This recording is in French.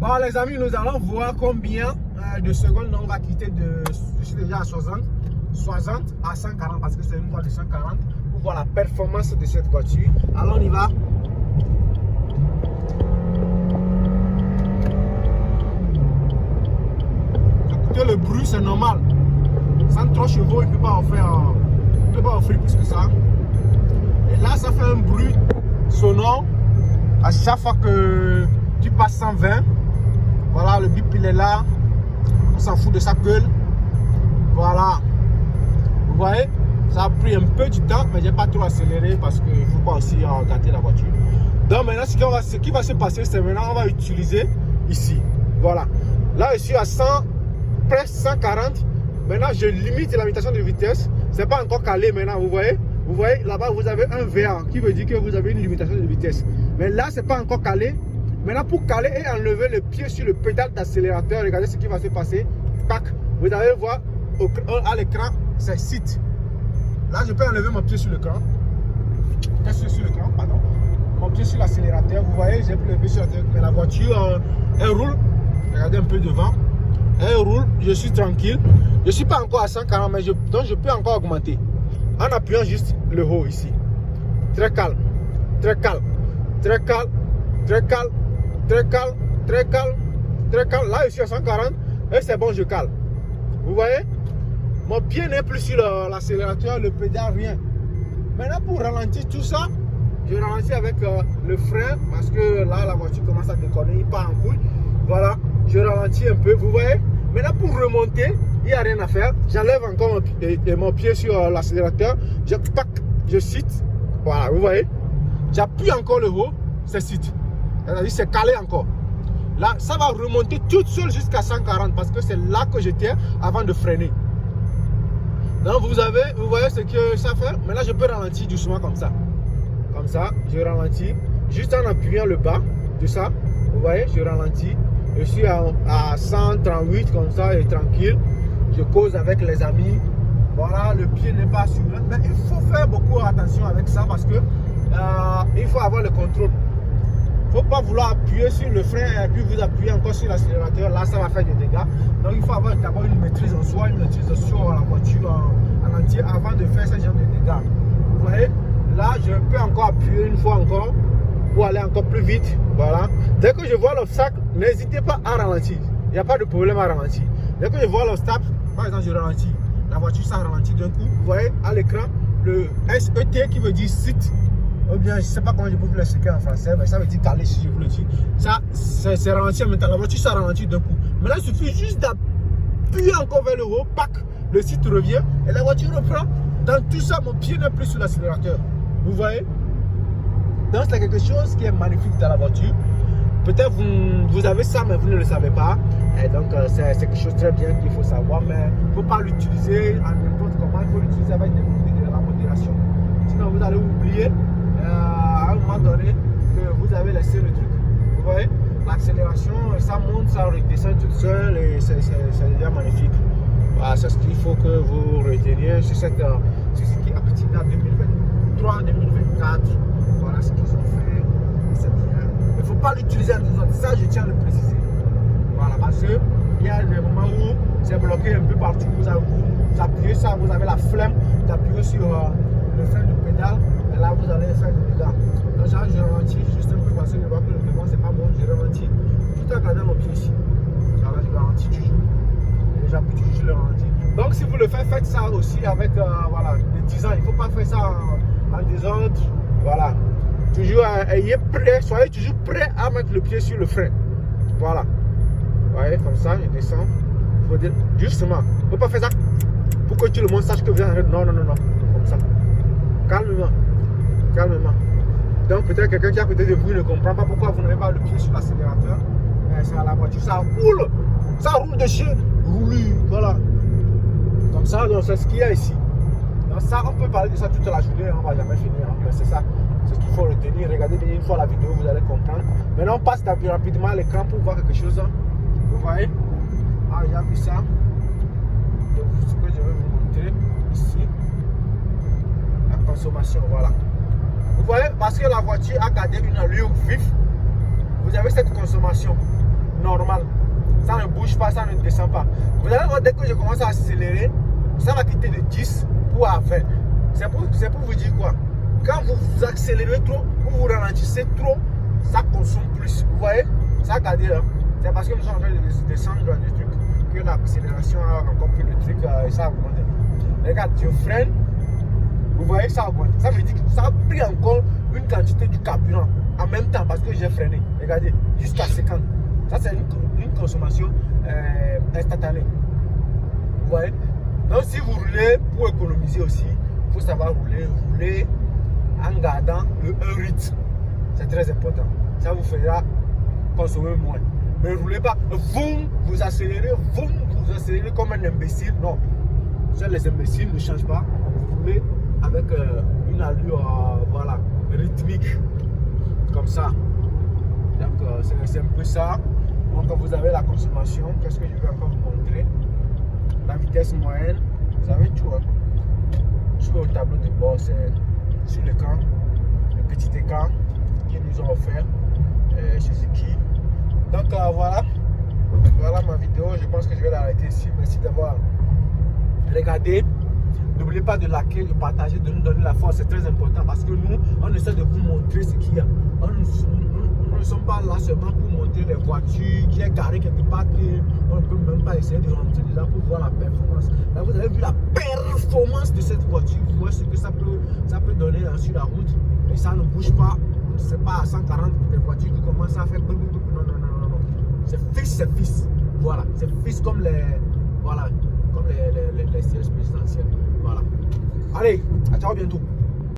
Bon les amis, nous allons voir combien de secondes on va quitter de... Je suis déjà à 60 à 140 parce que c'est une voie de 140 pour voir la performance de cette voiture. Alors on y va. Écoutez le bruit, c'est normal. 103 chevaux, il ne peut pas offrir plus que ça. Et là, ça fait un bruit sonore à chaque fois que tu passes 120. Voilà, le bip il est là. On s'en fout de sa gueule. Voilà. Vous voyez, ça a pris un peu du temps, mais j'ai pas trop accéléré parce qu'il ne faut pas aussi gâter la voiture. Donc maintenant, ce qui va se passer, c'est maintenant on va utiliser ici. Voilà. Là, je suis à 100, presque 140. Maintenant, je limite la limitation de vitesse. C'est pas encore calé maintenant, vous voyez. Vous voyez, là-bas, vous avez un VA qui veut dire que vous avez une limitation de vitesse. Mais là, c'est pas encore calé. Maintenant, pour caler et enlever le pied sur le pédale d'accélérateur, regardez ce qui va se passer. Tac, vous allez voir à l'écran, c'est sit. Là, je peux enlever mon pied sur l'écran. Sur l'écran, pardon. Mon pied sur l'accélérateur. Vous voyez, j'ai plus le pied sur l'accélérateur. Mais la voiture, elle roule. Regardez un peu devant. Elle roule, je suis tranquille. Je ne suis pas encore à 140, mais donc je peux encore augmenter. En appuyant juste le haut ici. Très calme, très calme, très calme, très calme, très calme, très calme, très calme. Là, je suis à 140 et c'est bon, je calme. Vous voyez? Mon pied n'est plus sur l'accélérateur, le pédale, rien. Maintenant, pour ralentir tout ça, je ralentis avec le frein parce que là, la voiture commence à déconner, il part en couille. Voilà, je ralentis un peu, vous voyez? Maintenant, pour remonter, il n'y a rien à faire. J'enlève encore mon pied sur l'accélérateur. Je cite. Voilà, vous voyez. J'appuie encore le haut, c'est cite. C'est-à-dire c'est calé encore. Là, ça va remonter toute seule jusqu'à 140 parce que c'est là que j'étais avant de freiner. Donc, vous voyez ce que ça fait. Maintenant, je peux ralentir doucement comme ça. Comme ça, je ralentis. Juste en appuyant le bas de ça. Vous voyez, je ralentis. Je suis à 138 comme ça et tranquille. Je cause avec les amis. Voilà, le pied n'est pas sur l'autre. Mais il faut faire beaucoup attention avec ça parce que il faut avoir le contrôle. Il ne faut pas vouloir appuyer sur le frein et puis vous appuyez encore sur l'accélérateur. Là, ça va faire des dégâts. Donc, il faut avoir d'abord une maîtrise en soi, une maîtrise sur la voiture en entier avant de faire ce genre de dégâts. Vous voyez, là, je peux encore appuyer une fois encore pour aller encore plus vite. Voilà. Dès que je vois l'obstacle, n'hésitez pas à ralentir. Il n'y a pas de problème à ralentir. Dès que je vois l'obstacle, par exemple, je ralentis. La voiture, ça ralentit d'un coup. Vous voyez à l'écran le SET qui veut dire sit. Ou bien, je ne sais pas comment je peux vous l'expliquer en français, mais ça veut dire caler si je vous le dis. Ça, c'est ralenti en même temps. La voiture, ça ralentit d'un coup. Mais là, il suffit juste d'appuyer encore vers le haut. Pac, le sit revient et la voiture reprend. Dans tout ça, mon pied n'est plus sur l'accélérateur. Vous voyez? Donc, c'est quelque chose qui est magnifique dans la voiture. Peut-être vous avez ça, mais vous ne le savez pas. Et donc, c'est quelque chose de très bien qu'il faut savoir. Mais il ne faut pas l'utiliser à n'importe comment. Il faut l'utiliser avec de la modération. Sinon, vous allez oublier à un moment donné que vous avez laissé le truc. Vous voyez? L'accélération, ça monte, ça redescend toute seule et c'est déjà magnifique. Voilà, c'est ce qu'il faut que vous reteniez sur cette Suzuki Aptiga 2023, 2024. Voilà ce qu'ils ont fait. C'est bien. Il ne faut pas l'utiliser en disant ça, je tiens à le préciser. Voilà, parce qu'il y a des moments où c'est bloqué un peu partout. Vous appuyez ça, vous avez la flemme d'appuyer sur le frein de pédale. Et là, vous allez faire des dégâts. Donc, je ralentis juste un peu parce que je vois que le devant, c'est pas bon. Je ralentis tout en gardant mon pied ici. Alors, je ralentis toujours. Et j'appuie toujours sur le ralenti. Donc, si vous le faites, faites ça aussi avec voilà, des 10 ans. Il ne faut pas faire ça en désordre. Voilà. Toujours ayez prêt, soyez toujours prêt à mettre le pied sur le frein. Voilà. Vous voyez, comme ça, je descends. Il faut dire, justement, il ne faut pas faire ça pour que tout le monde sache que vous êtes. Non, non, non, non. Comme ça. Calmement. Calmement. Donc, peut-être quelqu'un qui est à côté de vous ne comprend pas pourquoi vous n'avez pas le pied sur l'accélérateur. Mais c'est à la voiture, ça roule. Ça roule de chez roule. Voilà. Comme ça, donc c'est ce qu'il y a ici. Donc, ça, on peut parler de ça toute la journée, on ne va jamais finir. Hein, mais c'est ça. C'est ce qu'il faut retenir. Regardez bien une fois la vidéo, vous allez comprendre. Maintenant, on passe rapidement à l'écran pour voir quelque chose. Hein. Vous voyez? Ah, il y a vu ça. Donc, ce que je vais vous montrer ici. La consommation, voilà. Vous voyez, parce que la voiture a gardé une allure vive, vous avez cette consommation. normal. Ça ne bouge pas, ça ne descend pas. Vous allez voir, dès que je commence à accélérer, ça va quitter de 10 pour à 20. C'est pour vous dire quoi? Quand vous accélérez trop ou vous ralentissez trop, ça consomme plus. Vous voyez? Ça, regardez là. C'est parce que nous sommes en train de descendre du truc que l'accélération a encore pris le truc et ça a augmenté. Regarde, je freine. Vous voyez que ça augmente. Ça veut dire que ça a pris encore une quantité du carburant en même temps parce que j'ai freiné. Regardez, jusqu'à 50. Ça, c'est une consommation instantanée. Vous voyez? Donc, si vous roulez pour économiser aussi, il faut savoir rouler en gardant le 1 rythme. C'est très important. Ça vous fera consommer moins. Ne roulez pas, vous accélérez comme un imbécile. Non. Seuls les imbéciles ne changent pas. Vous roulez avec une allure voilà, rythmique. Comme ça. Donc, c'est un peu ça. Donc, quand vous avez la consommation, qu'est-ce que je vais encore vous montrer? La vitesse moyenne, vous avez tout. Hein. Sur le tableau de bord, c'est sur l'écran, le petit écran qu'ils nous ont offert chez Suzuki. Donc voilà ma vidéo. Je pense que je vais l'arrêter ici. Merci d'avoir regardé. N'oubliez pas de liker, de partager, de nous donner la force. C'est très important parce que nous, on essaie de vous montrer ce qu'il y a. Nous ne sommes pas là seulement pour montrer les voitures qui est garée quelque part. On ne peut même pas essayer de rentrer dedans pour voir la performance. Là, vous avez vu la performance de cette voiture. Vous voyez ce que ça peut donner sur la route. Et ça ne bouge pas. C'est pas à 140 des voitures qui commencent à faire. Non. C'est fixe. Voilà. C'est fixe comme les. Voilà. Comme les sièges présidentiels. Voilà. Allez, à ciao bientôt.